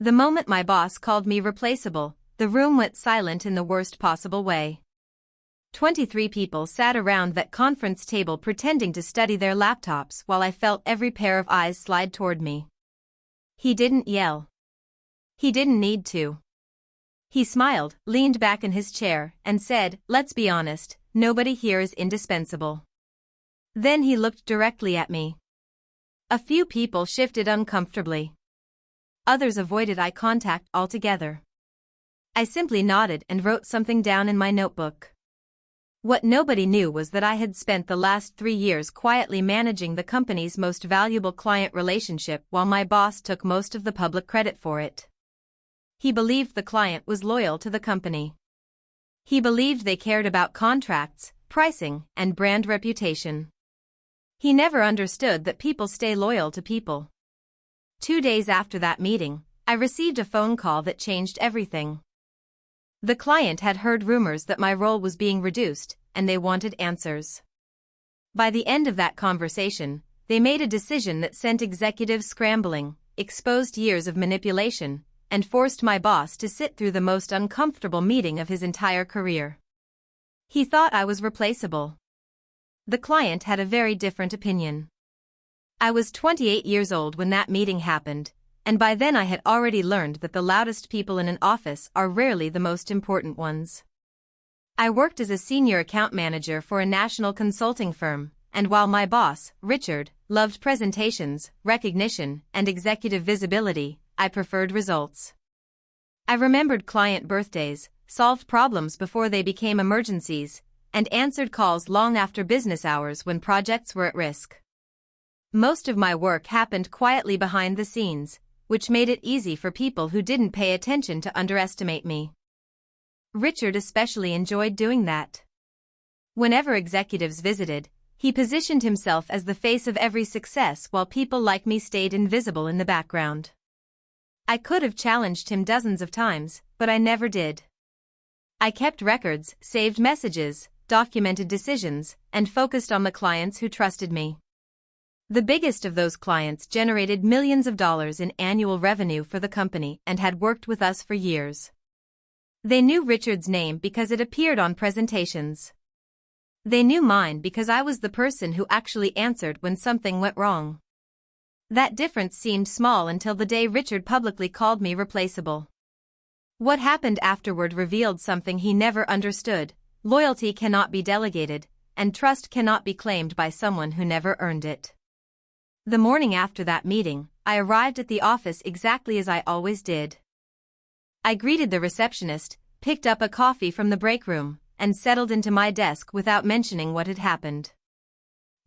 The moment my boss called me replaceable, the room went silent in the worst possible way. 23 people sat around that conference table pretending to study their laptops while I felt every pair of eyes slide toward me. He didn't yell. He didn't need to. He smiled, leaned back in his chair, and said, "Let's be honest, nobody here is indispensable." Then he looked directly at me. A few people shifted uncomfortably. Others avoided eye contact altogether. I simply nodded and wrote something down in my notebook. What nobody knew was that I had spent the last 3 years quietly managing the company's most valuable client relationship while my boss took most of the public credit for it. He believed the client was loyal to the company. He believed they cared about contracts, pricing, and brand reputation. He never understood that people stay loyal to people. 2 days after that meeting, I received a phone call that changed everything. The client had heard rumors that my role was being reduced, and they wanted answers. By the end of that conversation, they made a decision that sent executives scrambling, exposed years of manipulation, and forced my boss to sit through the most uncomfortable meeting of his entire career. He thought I was replaceable. The client had a very different opinion. I was 28 years old when that meeting happened, and by then I had already learned that the loudest people in an office are rarely the most important ones. I worked as a senior account manager for a national consulting firm, and while my boss, Richard, loved presentations, recognition, and executive visibility, I preferred results. I remembered client birthdays, solved problems before they became emergencies, and answered calls long after business hours when projects were at risk. Most of my work happened quietly behind the scenes, which made it easy for people who didn't pay attention to underestimate me. Richard especially enjoyed doing that. Whenever executives visited, he positioned himself as the face of every success while people like me stayed invisible in the background. I could have challenged him dozens of times, but I never did. I kept records, saved messages, documented decisions, and focused on the clients who trusted me. The biggest of those clients generated millions of dollars in annual revenue for the company and had worked with us for years. They knew Richard's name because it appeared on presentations. They knew mine because I was the person who actually answered when something went wrong. That difference seemed small until the day Richard publicly called me replaceable. What happened afterward revealed something he never understood: loyalty cannot be delegated, and trust cannot be claimed by someone who never earned it. The morning after that meeting, I arrived at the office exactly as I always did. I greeted the receptionist, picked up a coffee from the break room, and settled into my desk without mentioning what had happened.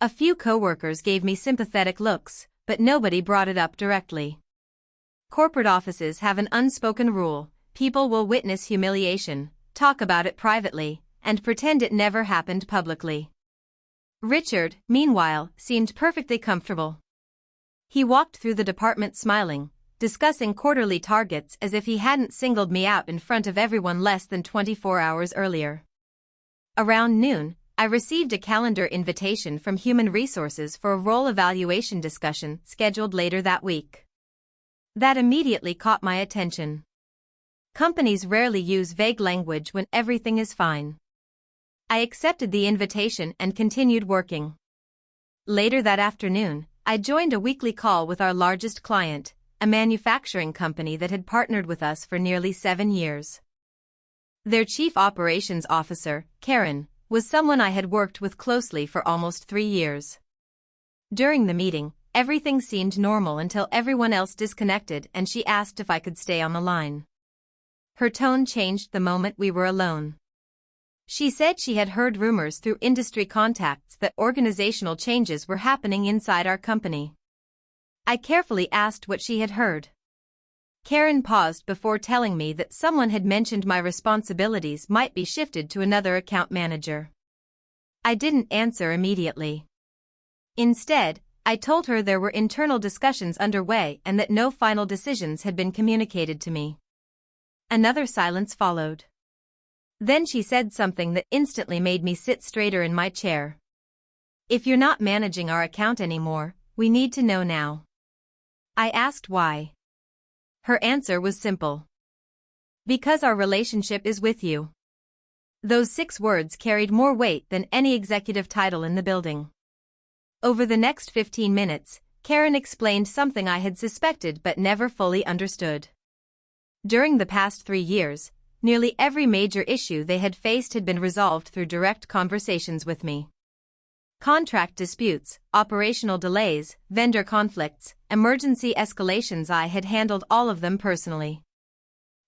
A few coworkers gave me sympathetic looks, but nobody brought it up directly. Corporate offices have an unspoken rule: people will witness humiliation, talk about it privately, and pretend it never happened publicly. Richard, meanwhile, seemed perfectly comfortable. He walked through the department smiling, discussing quarterly targets as if he hadn't singled me out in front of everyone less than 24 hours earlier. Around noon, I received a calendar invitation from Human Resources for a role evaluation discussion scheduled later that week. That immediately caught my attention. Companies rarely use vague language when everything is fine. I accepted the invitation and continued working. Later that afternoon, I joined a weekly call with our largest client, a manufacturing company that had partnered with us for nearly 7 years. Their chief operations officer, Karen, was someone I had worked with closely for almost 3 years. During the meeting, everything seemed normal until everyone else disconnected and she asked if I could stay on the line. Her tone changed the moment we were alone. She said she had heard rumors through industry contacts that organizational changes were happening inside our company. I carefully asked what she had heard. Karen paused before telling me that someone had mentioned my responsibilities might be shifted to another account manager. I didn't answer immediately. Instead, I told her there were internal discussions underway and that no final decisions had been communicated to me. Another silence followed. Then she said something that instantly made me sit straighter in my chair. "If you're not managing our account anymore, we need to know now." I asked why. Her answer was simple. Because our relationship is with you. Those 6 words carried more weight than any executive title in the building. Over the next 15 minutes, Karen explained something I had suspected but never fully understood. During the past 3 years, nearly every major issue they had faced had been resolved through direct conversations with me. Contract disputes, operational delays, vendor conflicts, emergency escalations, I had handled all of them personally.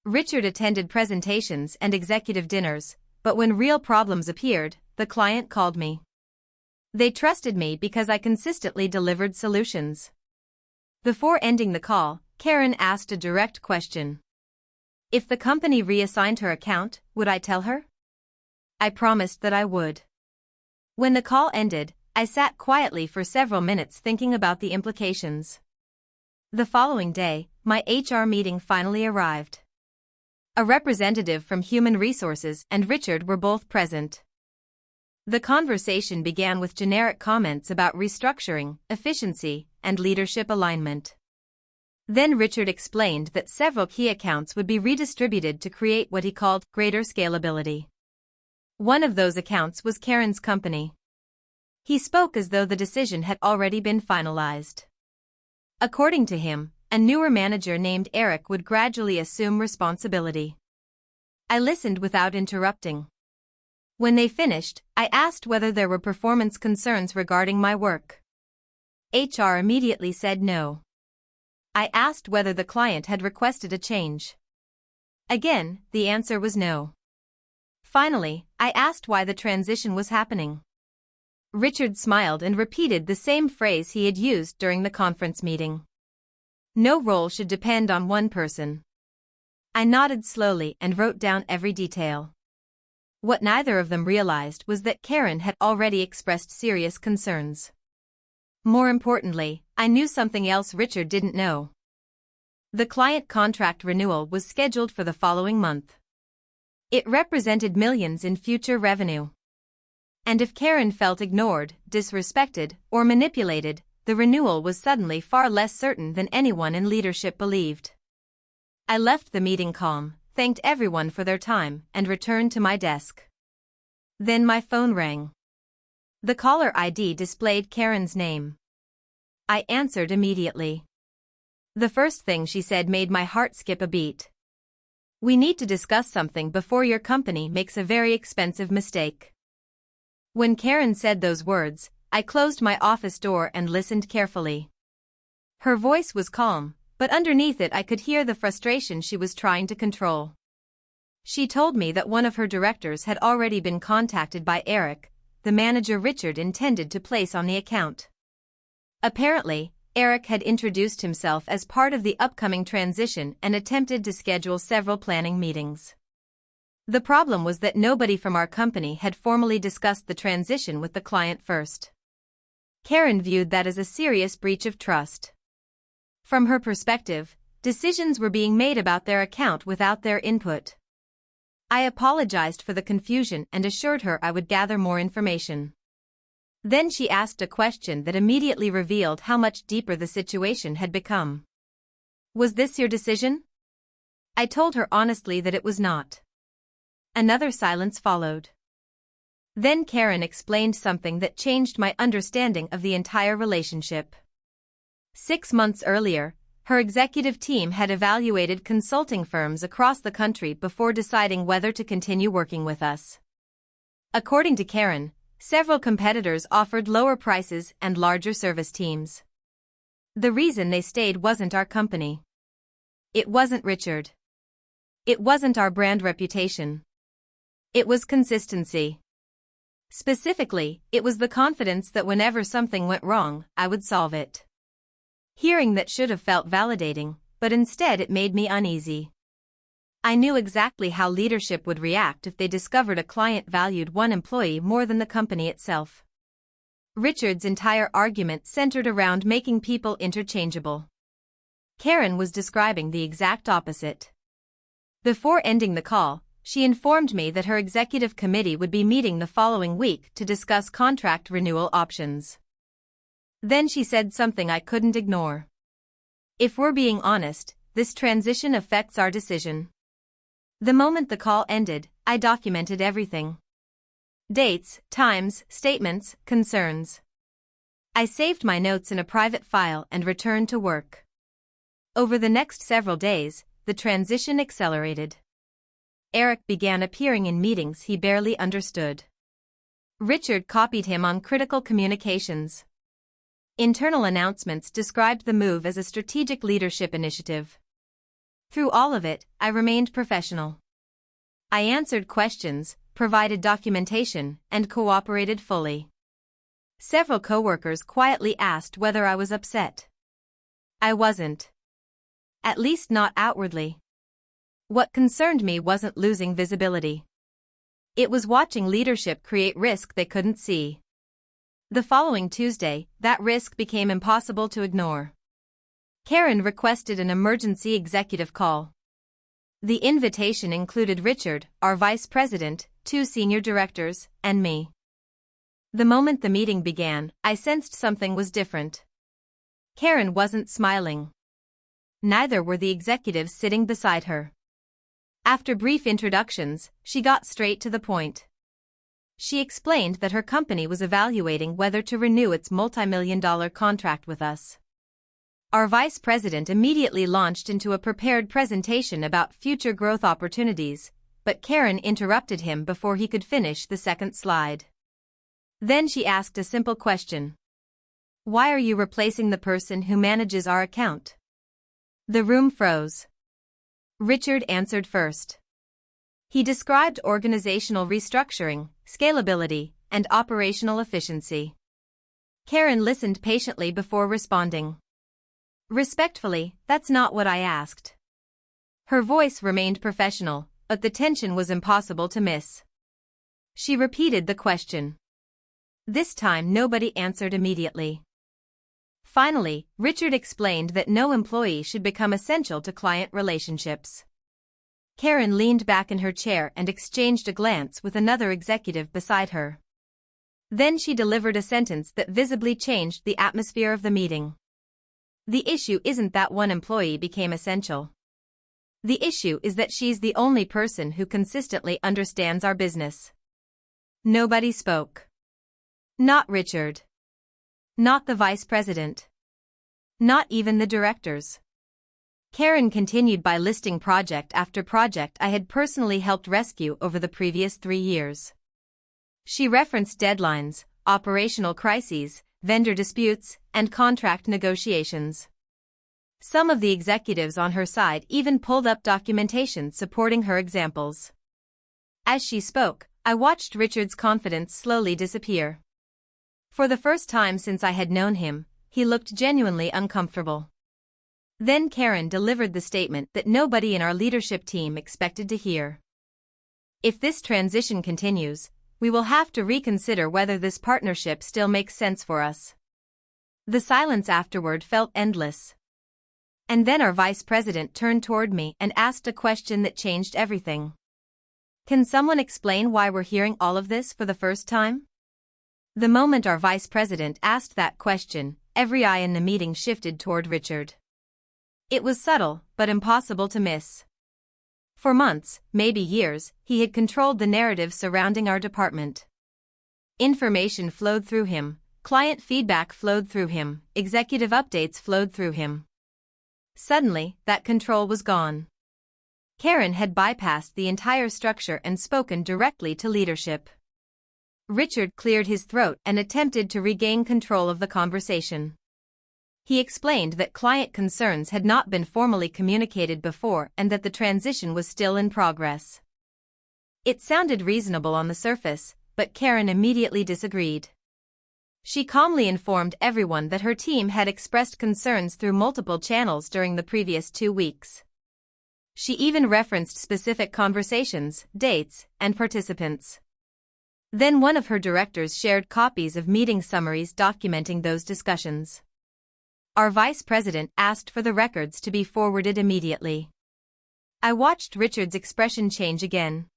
Richard attended presentations and executive dinners, but when real problems appeared, the client called me. They trusted me because I consistently delivered solutions. Before ending the call, Karen asked a direct question. If the company reassigned her account, would I tell her? I promised that I would. When the call ended, I sat quietly for several minutes thinking about the implications. The following day, my HR meeting finally arrived. A representative from Human Resources and Richard were both present. The conversation began with generic comments about restructuring, efficiency, and leadership alignment. Then Richard explained that several key accounts would be redistributed to create what he called greater scalability. One of those accounts was Karen's company. He spoke as though the decision had already been finalized. According to him, a newer manager named Eric would gradually assume responsibility. I listened without interrupting. When they finished, I asked whether there were performance concerns regarding my work. HR immediately said no. I asked whether the client had requested a change. Again, the answer was no. Finally, I asked why the transition was happening. Richard smiled and repeated the same phrase he had used during the conference meeting. No role should depend on one person. I nodded slowly and wrote down every detail. What neither of them realized was that Karen had already expressed serious concerns. More importantly, I knew something else Richard didn't know. The client contract renewal was scheduled for the following month. It represented millions in future revenue. And if Karen felt ignored, disrespected, or manipulated, the renewal was suddenly far less certain than anyone in leadership believed. I left the meeting calm, thanked everyone for their time, and returned to my desk. Then my phone rang. The caller ID displayed Karen's name. I answered immediately. The first thing she said made my heart skip a beat. We need to discuss something before your company makes a very expensive mistake. When Karen said those words, I closed my office door and listened carefully. Her voice was calm, but underneath it I could hear the frustration she was trying to control. She told me that one of her directors had already been contacted by Eric, the manager Richard intended to place on the account. Apparently, Eric had introduced himself as part of the upcoming transition and attempted to schedule several planning meetings. The problem was that nobody from our company had formally discussed the transition with the client first. Karen viewed that as a serious breach of trust. From her perspective, decisions were being made about their account without their input. I apologized for the confusion and assured her I would gather more information. Then she asked a question that immediately revealed how much deeper the situation had become. Was this your decision? I told her honestly that it was not. Another silence followed. Then Karen explained something that changed my understanding of the entire relationship. 6 months earlier, her executive team had evaluated consulting firms across the country before deciding whether to continue working with us. According to Karen, several competitors offered lower prices and larger service teams. The reason they stayed wasn't our company. It wasn't Richard. It wasn't our brand reputation. It was consistency. Specifically, it was the confidence that whenever something went wrong, I would solve it. Hearing that should have felt validating, but instead it made me uneasy. I knew exactly how leadership would react if they discovered a client valued one employee more than the company itself. Richard's entire argument centered around making people interchangeable. Karen was describing the exact opposite. Before ending the call, she informed me that her executive committee would be meeting the following week to discuss contract renewal options. Then she said something I couldn't ignore. If we're being honest, this transition affects our decision. The moment the call ended, I documented everything. Dates, times, statements, concerns. I saved my notes in a private file and returned to work. Over the next several days, the transition accelerated. Eric began appearing in meetings he barely understood. Richard copied him on critical communications. Internal announcements described the move as a strategic leadership initiative. Through all of it, I remained professional. I answered questions, provided documentation, and cooperated fully. Several coworkers quietly asked whether I was upset. I wasn't. At least not outwardly. What concerned me wasn't losing visibility. It was watching leadership create risk they couldn't see. The following Tuesday, that risk became impossible to ignore. Karen requested an emergency executive call. The invitation included Richard, our vice president, 2 senior directors, and me. The moment the meeting began, I sensed something was different. Karen wasn't smiling. Neither were the executives sitting beside her. After brief introductions, she got straight to the point. She explained that her company was evaluating whether to renew its multi-million-dollar contract with us. Our vice president immediately launched into a prepared presentation about future growth opportunities, but Karen interrupted him before he could finish the second slide. Then she asked a simple question. Why are you replacing the person who manages our account? The room froze. Richard answered first. He described organizational restructuring, scalability, and operational efficiency. Karen listened patiently before responding. Respectfully, that's not what I asked. Her voice remained professional, but the tension was impossible to miss. She repeated the question. This time nobody answered immediately. Finally, Richard explained that no employee should become essential to client relationships. Karen leaned back in her chair and exchanged a glance with another executive beside her. Then she delivered a sentence that visibly changed the atmosphere of the meeting. The issue isn't that one employee became essential. The issue is that she's the only person who consistently understands our business. Nobody spoke. Not Richard. Not the vice president. Not even the directors. Karen continued by listing project after project I had personally helped rescue over the previous 3 years. She referenced deadlines, operational crises, vendor disputes, and contract negotiations. Some of the executives on her side even pulled up documentation supporting her examples. As she spoke, I watched Richard's confidence slowly disappear. For the first time since I had known him, he looked genuinely uncomfortable. Then Karen delivered the statement that nobody in our leadership team expected to hear. If this transition continues, we will have to reconsider whether this partnership still makes sense for us. The silence afterward felt endless. And then our vice president turned toward me and asked a question that changed everything. Can someone explain why we're hearing all of this for the first time? The moment our vice president asked that question, every eye in the meeting shifted toward Richard. It was subtle, but impossible to miss. For months, maybe years, he had controlled the narrative surrounding our department. Information flowed through him, client feedback flowed through him, executive updates flowed through him. Suddenly, that control was gone. Karen had bypassed the entire structure and spoken directly to leadership. Richard cleared his throat and attempted to regain control of the conversation. He explained that client concerns had not been formally communicated before and that the transition was still in progress. It sounded reasonable on the surface, but Karen immediately disagreed. She calmly informed everyone that her team had expressed concerns through multiple channels during the previous 2 weeks. She even referenced specific conversations, dates, and participants. Then one of her directors shared copies of meeting summaries documenting those discussions. Our vice president asked for the records to be forwarded immediately. I watched Richard's expression change again.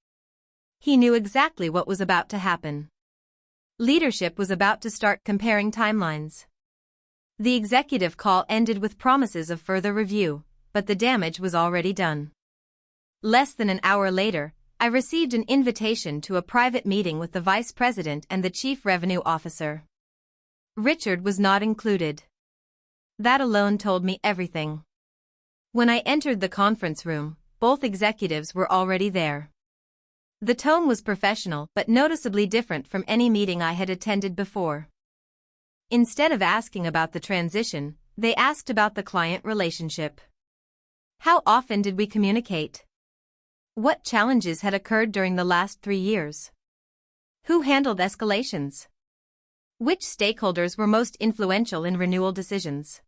He knew exactly what was about to happen. Leadership was about to start comparing timelines. The executive call ended with promises of further review, but the damage was already done. Less than an hour later, I received an invitation to a private meeting with the vice president and the chief revenue officer. Richard was not included. That alone told me everything. When I entered the conference room, both executives were already there. The tone was professional but noticeably different from any meeting I had attended before. Instead of asking about the transition, they asked about the client relationship. How often did we communicate? What challenges had occurred during the last 3 years? Who handled escalations? Which stakeholders were most influential in renewal decisions?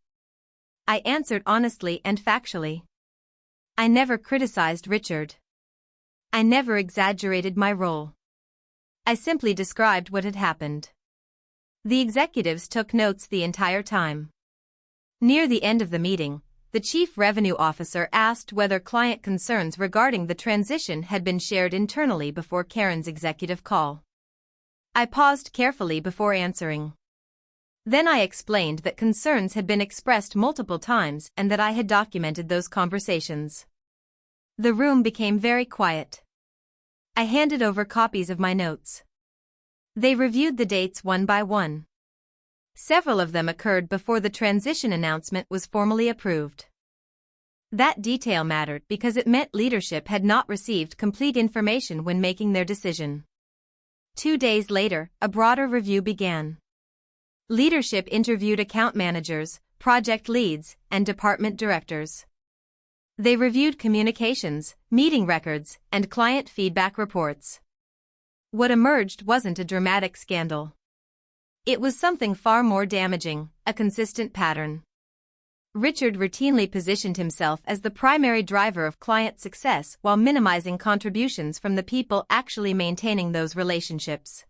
I answered honestly and factually. I never criticized Richard. I never exaggerated my role. I simply described what had happened. The executives took notes the entire time. Near the end of the meeting, the chief revenue officer asked whether client concerns regarding the transition had been shared internally before Karen's executive call. I paused carefully before answering. Then I explained that concerns had been expressed multiple times and that I had documented those conversations. The room became very quiet. I handed over copies of my notes. They reviewed the dates one by one. Several of them occurred before the transition announcement was formally approved. That detail mattered because it meant leadership had not received complete information when making their decision. 2 days later, a broader review began. Leadership interviewed account managers, project leads, and department directors. They reviewed communications, meeting records, and client feedback reports. What emerged wasn't a dramatic scandal. It was something far more damaging, a consistent pattern. Richard routinely positioned himself as the primary driver of client success while minimizing contributions from the people actually maintaining those relationships.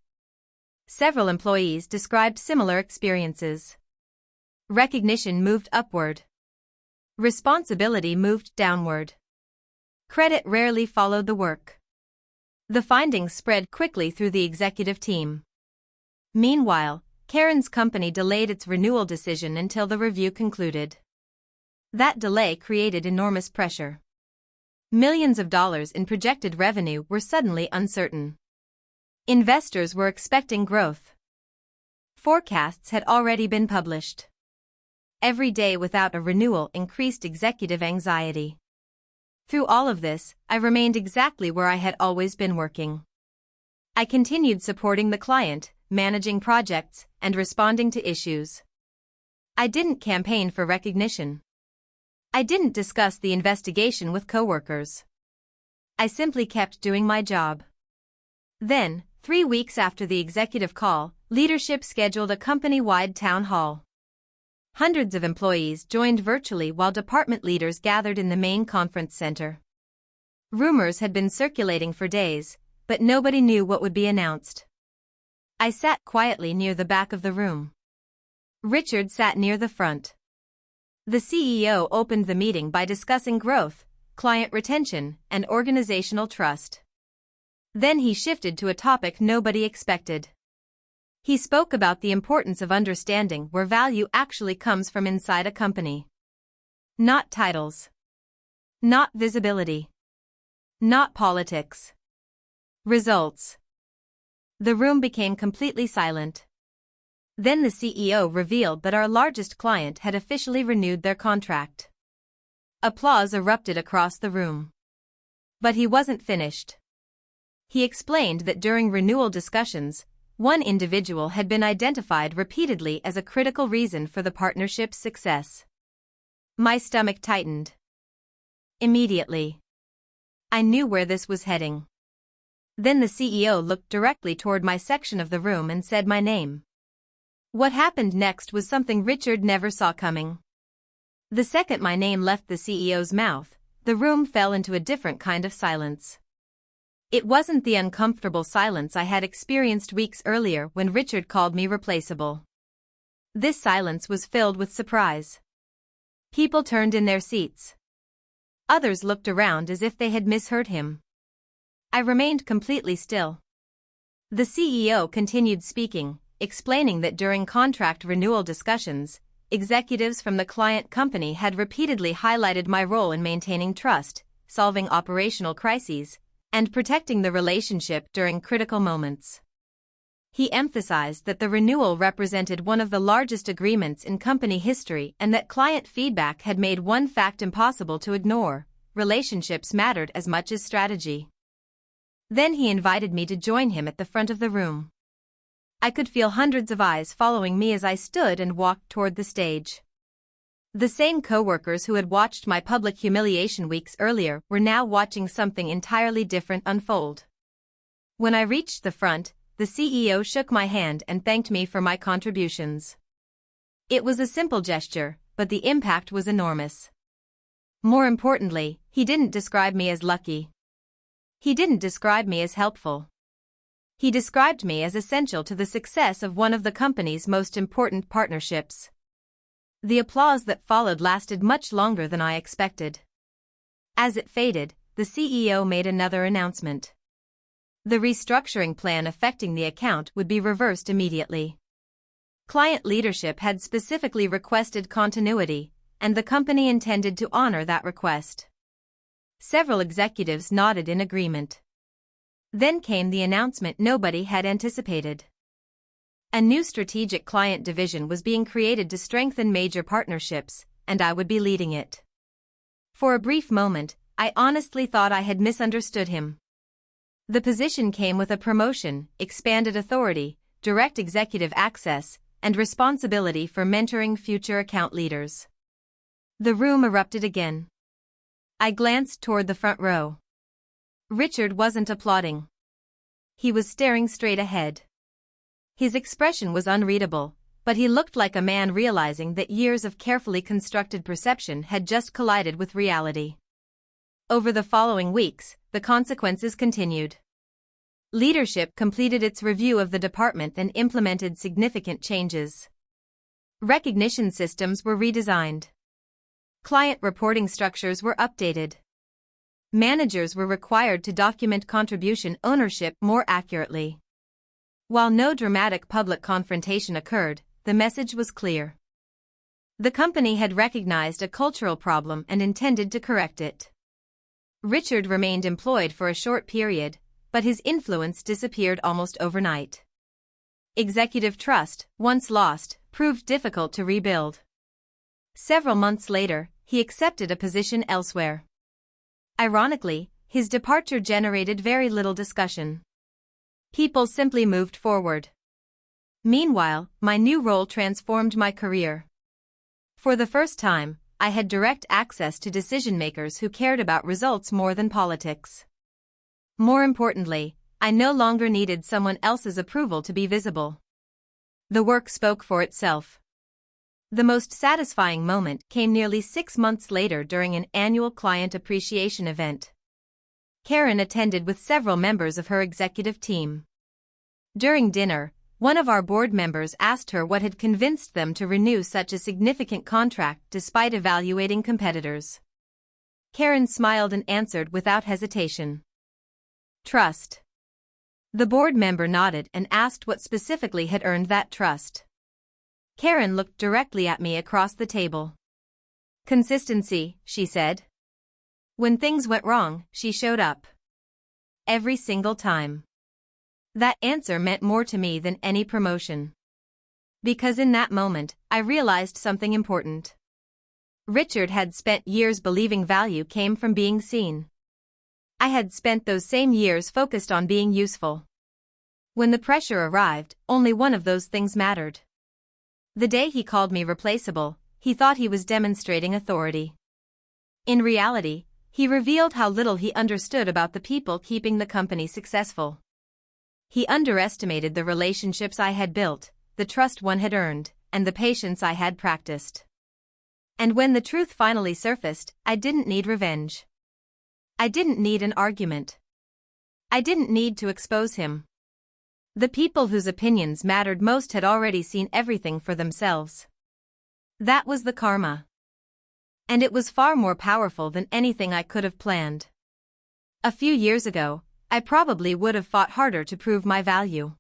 Several employees described similar experiences. Recognition moved upward. Responsibility moved downward. Credit rarely followed the work. The findings spread quickly through the executive team. Meanwhile, Karen's company delayed its renewal decision until the review concluded. That delay created enormous pressure. Millions of dollars in projected revenue were suddenly uncertain. Investors were expecting growth. Forecasts had already been published. Every day without a renewal increased executive anxiety. Through all of this, I remained exactly where I had always been working. I continued supporting the client, managing projects, and responding to issues. I didn't campaign for recognition. I didn't discuss the investigation with coworkers. I simply kept doing my job. Then, 3 weeks after the executive call, leadership scheduled a company-wide town hall. Hundreds of employees joined virtually while department leaders gathered in the main conference center. Rumors had been circulating for days, but nobody knew what would be announced. I sat quietly near the back of the room. Richard sat near the front. The CEO opened the meeting by discussing growth, client retention, and organizational trust. Then he shifted to a topic nobody expected. He spoke about the importance of understanding where value actually comes from inside a company. Not titles. Not visibility. Not politics. Results. The room became completely silent. Then the CEO revealed that our largest client had officially renewed their contract. Applause erupted across the room. But he wasn't finished. He explained that during renewal discussions, one individual had been identified repeatedly as a critical reason for the partnership's success. My stomach tightened. Immediately. I knew where this was heading. Then the CEO looked directly toward my section of the room and said my name. What happened next was something Richard never saw coming. The second my name left the CEO's mouth, the room fell into a different kind of silence. It wasn't the uncomfortable silence I had experienced weeks earlier when Richard called me replaceable. This silence was filled with surprise. People turned in their seats. Others looked around as if they had misheard him. I remained completely still. The CEO continued speaking, explaining that during contract renewal discussions, executives from the client company had repeatedly highlighted my role in maintaining trust, solving operational crises, and protecting the relationship during critical moments. He emphasized that the renewal represented one of the largest agreements in company history and that client feedback had made one fact impossible to ignore: relationships mattered as much as strategy. Then he invited me to join him at the front of the room. I could feel hundreds of eyes following me as I stood and walked toward the stage. The same coworkers who had watched my public humiliation weeks earlier were now watching something entirely different unfold. When I reached the front, the CEO shook my hand and thanked me for my contributions. It was a simple gesture, but the impact was enormous. More importantly, he didn't describe me as lucky. He didn't describe me as helpful. He described me as essential to the success of one of the company's most important partnerships. The applause that followed lasted much longer than I expected. As it faded, the CEO made another announcement. The restructuring plan affecting the account would be reversed immediately. Client leadership had specifically requested continuity, and the company intended to honor that request. Several executives nodded in agreement. Then came the announcement nobody had anticipated. A new strategic client division was being created to strengthen major partnerships, and I would be leading it. For a brief moment, I honestly thought I had misunderstood him. The position came with a promotion, expanded authority, direct executive access, and responsibility for mentoring future account leaders. The room erupted again. I glanced toward the front row. Richard wasn't applauding. He was staring straight ahead. His expression was unreadable, but he looked like a man realizing that years of carefully constructed perception had just collided with reality. Over the following weeks, the consequences continued. Leadership completed its review of the department and implemented significant changes. Recognition systems were redesigned. Client reporting structures were updated. Managers were required to document contribution ownership more accurately. While no dramatic public confrontation occurred, the message was clear. The company had recognized a cultural problem and intended to correct it. Richard remained employed for a short period, but his influence disappeared almost overnight. Executive trust, once lost, proved difficult to rebuild. Several months later, he accepted a position elsewhere. Ironically, his departure generated very little discussion. People simply moved forward. Meanwhile, my new role transformed my career. For the first time, I had direct access to decision-makers who cared about results more than politics. More importantly, I no longer needed someone else's approval to be visible. The work spoke for itself. The most satisfying moment came nearly 6 months later during an annual client appreciation event. Karen attended with several members of her executive team. During dinner, one of our board members asked her what had convinced them to renew such a significant contract despite evaluating competitors. Karen smiled and answered without hesitation. Trust. The board member nodded and asked what specifically had earned that trust. Karen looked directly at me across the table. Consistency, she said. When things went wrong, she showed up. Every single time. That answer meant more to me than any promotion. Because in that moment, I realized something important. Richard had spent years believing value came from being seen. I had spent those same years focused on being useful. When the pressure arrived, only one of those things mattered. The day he called me replaceable, he thought he was demonstrating authority. In reality, he revealed how little he understood about the people keeping the company successful. He underestimated the relationships I had built, the trust one had earned, and the patience I had practiced. And when the truth finally surfaced, I didn't need revenge. I didn't need an argument. I didn't need to expose him. The people whose opinions mattered most had already seen everything for themselves. That was the karma. And it was far more powerful than anything I could have planned. A few years ago, I probably would have fought harder to prove my value.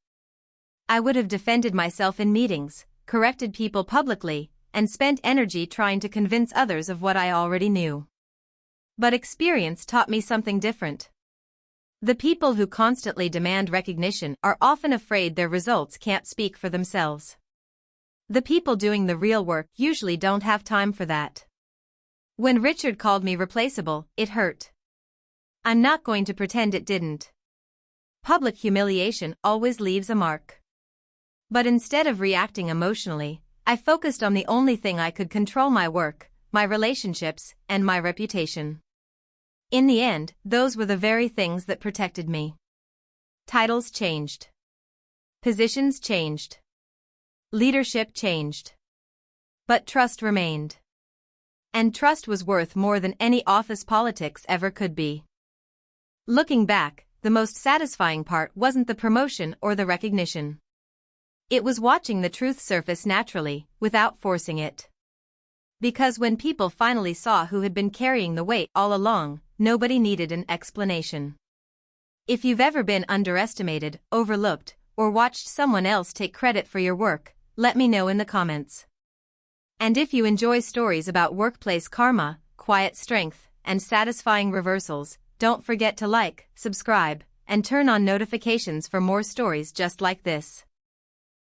I would have defended myself in meetings, corrected people publicly, and spent energy trying to convince others of what I already knew. But experience taught me something different. The people who constantly demand recognition are often afraid their results can't speak for themselves. The people doing the real work usually don't have time for that. When Richard called me replaceable, it hurt. I'm not going to pretend it didn't. Public humiliation always leaves a mark. But instead of reacting emotionally, I focused on the only thing I could control: my work, my relationships, and my reputation. In the end, those were the very things that protected me. Titles changed. Positions changed. Leadership changed. But trust remained. And trust was worth more than any office politics ever could be. Looking back, the most satisfying part wasn't the promotion or the recognition. It was watching the truth surface naturally, without forcing it. Because when people finally saw who had been carrying the weight all along, nobody needed an explanation. If you've ever been underestimated, overlooked, or watched someone else take credit for your work, let me know in the comments. And if you enjoy stories about workplace karma, quiet strength, and satisfying reversals, don't forget to like, subscribe, and turn on notifications for more stories just like this.